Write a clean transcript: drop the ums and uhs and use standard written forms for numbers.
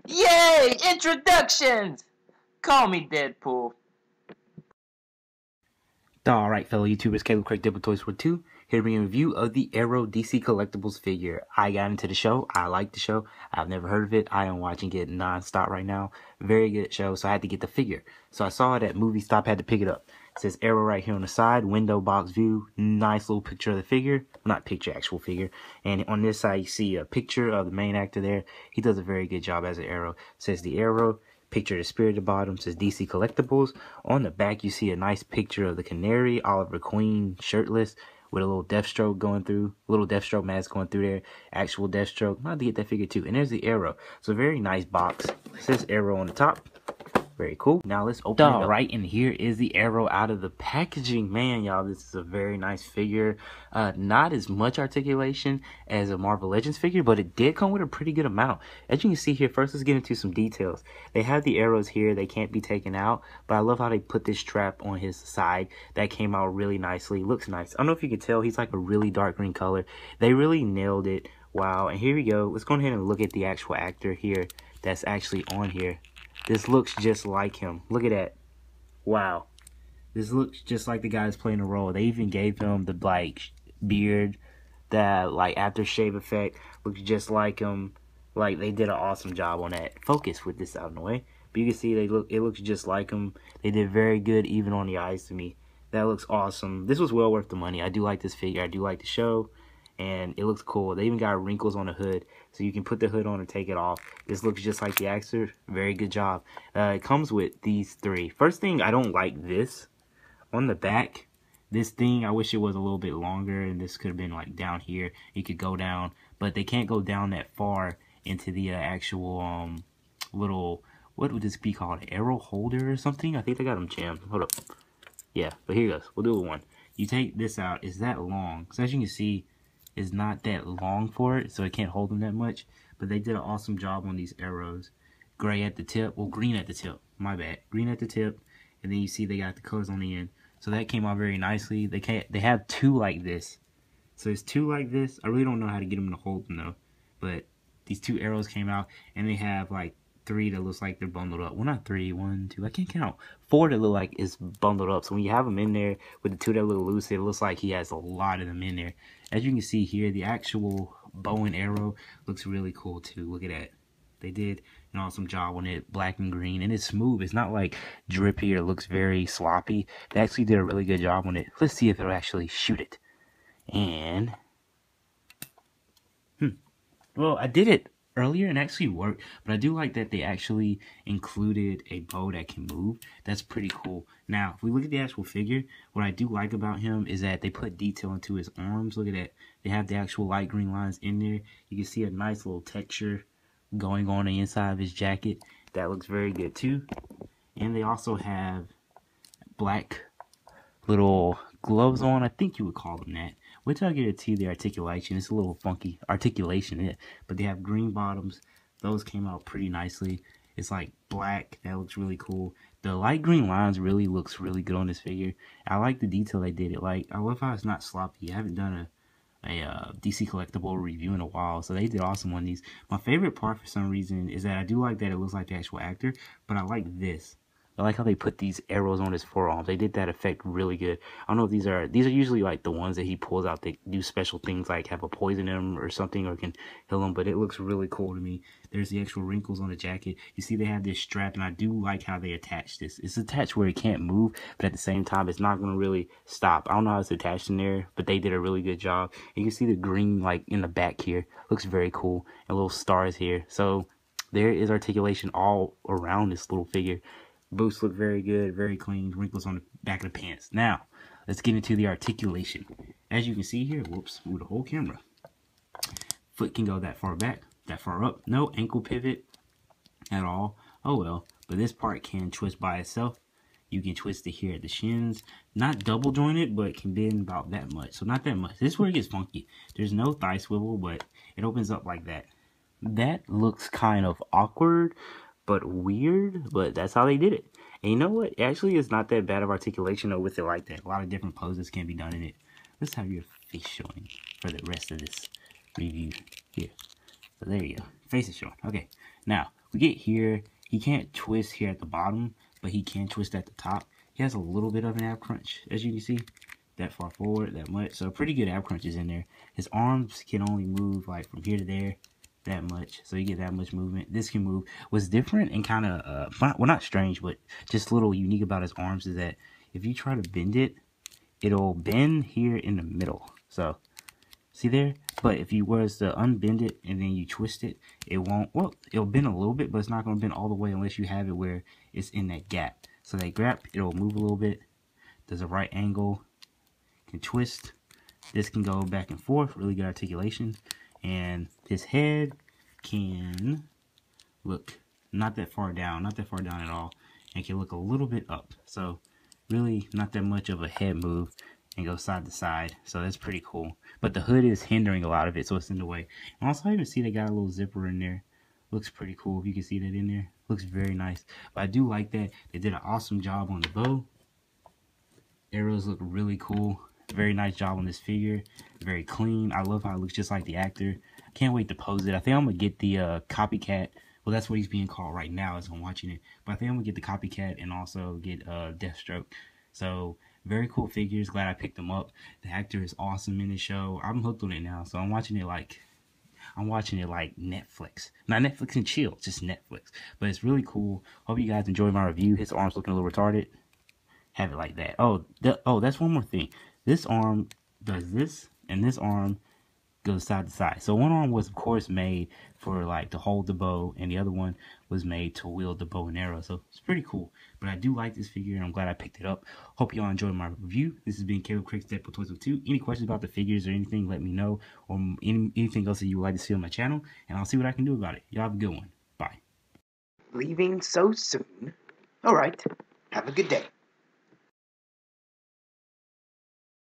Yay! Introductions! Call me Deadpool. Alright, fellow YouTubers, Caleb Craig Double Toys for 2, here to bring a review of the Arrow DC Collectibles figure. I got into the show. I like the show. I've never heard of it. I am watching it non-stop right now. Very good show, so I had to get the figure. So I saw it at Movie Stop, had to pick it up. It says Arrow right here on the side, window box view, nice little picture of the figure. Well, not picture, actual figure. And on this side, you see a picture of the main actor there. He does a very good job as an Arrow. It says the Arrow. Picture of the spirit at the bottom says DC Collectibles. On the back, you see a nice picture of the Canary, Oliver Queen, shirtless, with a little Deathstroke going through, little Deathstroke mask going through there, actual Deathstroke. I had to get that figure too. And there's the Arrow. So very nice box. It says Arrow on the top. Very cool. Now let's open it up. Right, and here is the Arrow out of the packaging. Man, y'all, this is a very nice figure. Not as much articulation as a Marvel Legends figure, but it did come with a pretty good amount. As you can see here, first let's get into some details. They have the arrows here. They can't be taken out, but I love how they put this strap on his side. That came out really nicely. Looks nice. I don't know if you can tell, he's like a really dark green color. They really nailed it. Wow. And here we go. Let's go ahead and look at the actual actor here that's actually on here. This looks just like him. Look at that. Wow. This looks just like the guy that's playing the role. They even gave him the like beard, that like aftershave effect. Looks just like him. Like they did an awesome job on that. Focus with this out of the way. But you can see it looks just like him. They did very good even on the eyes to me. That looks awesome. This was well worth the money. I do like this figure. I do like the show. And it looks cool. They even got wrinkles on the hood, so you can put the hood on or take it off. This looks just like the actor. Very good job. It comes with these three. First thing, I don't like this. On the back, this thing, I wish it was a little bit longer, and this could have been like down here. You could go down, but they can't go down that far into the actual little, what would this be called? Arrow holder or something? I think they got them jammed. Hold up. Yeah, but here goes. We'll do it one. You take this out. It's that long. So as you can see, is not that long for it, so it can't hold them that much. But they did an awesome job on these arrows. Gray at the tip, well, green at the tip, my bad. Green at the tip, and then you see they got the colors on the end. So that came out very nicely. They have two like this. So there's two like this. I really don't know how to get them to hold them though. But these two arrows came out, and they have like three that looks like they're bundled up. Well, not three, one, two, I can't count. Four that look like is bundled up. So when you have them in there with the two that look loose, it looks like he has a lot of them in there. As you can see here, the actual bow and arrow looks really cool too. Look at that. They did an awesome job on it, black and green, and it's smooth. It's not like drippy or looks very sloppy. They actually did a really good job on it. Let's see if it'll actually shoot it. And, well, I did it earlier and actually worked, but I do like that they actually included a bow that can move. That's pretty cool. Now, if we look at the actual figure, what I do like about him is that they put detail into his arms. Look at that. They have the actual light green lines in there. You can see a nice little texture going on the inside of his jacket. That looks very good too. And they also have black little gloves on. I think you would call them that. Wait till I get to the articulation. It's a little funky articulation in it. But they have green bottoms. Those came out pretty nicely. It's like black. That looks really cool. The light green lines really looks really good on this figure. I like the detail they did it. Like, I love how it's not sloppy. I haven't done a DC collectible review in a while, so they did awesome on these. My favorite part for some reason is that I do like that it looks like the actual actor, but I like this. I like how they put these arrows on his forearms. They did that effect really good. I don't know if these are usually like the ones that he pulls out that do special things like have a poison in them or something or can heal them, but it looks really cool to me. There's the actual wrinkles on the jacket. You see they have this strap, and I do like how they attach this. It's attached where it can't move, but at the same time, it's not going to really stop. I don't know how it's attached in there, but they did a really good job. And you can see the green like in the back here. Looks very cool. And little stars here. So there is articulation all around this little figure. Boots look very good, very clean. Wrinkles on the back of the pants. Now, let's get into the articulation. As you can see here, whoops, move the whole camera. Foot can go that far back, that far up. No ankle pivot at all. Oh well, but this part can twist by itself. You can twist it here at the shins. Not double jointed, but it can bend about that much. So not that much. This is where it gets funky. There's no thigh swivel, but it opens up like that. That looks kind of awkward, but weird, but that's how they did it. And you know what? Actually, it's not that bad of articulation though with it like that. A lot of different poses can be done in it. Let's have your face showing for the rest of this review here. So there you go. Face is showing. Okay. Now, we get here. He can't twist here at the bottom, but he can twist at the top. He has a little bit of an ab crunch, as you can see. That far forward, that much. So pretty good ab crunch is in there. His arms can only move like from here to there, that much. So you get that much movement. This can move. What's different and kind of, well, not strange, but just a little unique about his arms is that if you try to bend it, it'll bend here in the middle. So see there? But if you was to unbend it and then you twist it, it won't, well, it'll bend a little bit, but it's not going to bend all the way unless you have it where it's in that gap. So that gap, it'll move a little bit. There's a right angle. Can twist. This can go back and forth. Really good articulation. And his head can look not that far down. Not that far down at all. And can look a little bit up. So really not that much of a head move. And go side to side. So that's pretty cool. But the hood is hindering a lot of it, so it's in the way. And also I even see they got a little zipper in there. Looks pretty cool if you can see that in there. Looks very nice. But I do like that. They did an awesome job on the bow. Arrows look really cool. Very nice job on this figure. Very clean. I love how it looks just like the actor. Can't wait to pose it. I think I'm going to get the copycat. Well, that's what he's being called right now as I'm watching it. But I think I'm going to get the copycat and also get Deathstroke. So very cool figures. Glad I picked them up. The actor is awesome in the show. I'm hooked on it now. So I'm watching it like Netflix. Not Netflix and chill, just Netflix. But it's really cool. Hope you guys enjoyed my review. His arm's looking a little retarded. Have it like that. Oh, that's one more thing. This arm does this, and this arm goes side to side. So one arm was of course made for like to hold the bow, and the other one was made to wield the bow and arrow. So it's pretty cool. But I do like this figure, and I'm glad I picked it up. Hope y'all enjoyed my review. This has been Caleb Craig's Deadpool Toys with 2. Any questions about the figures or anything, let me know. Or anything else that you would like to see on my channel, and I'll see what I can do about it. Y'all have a good one. Bye. Leaving so soon? Alright, have a good day.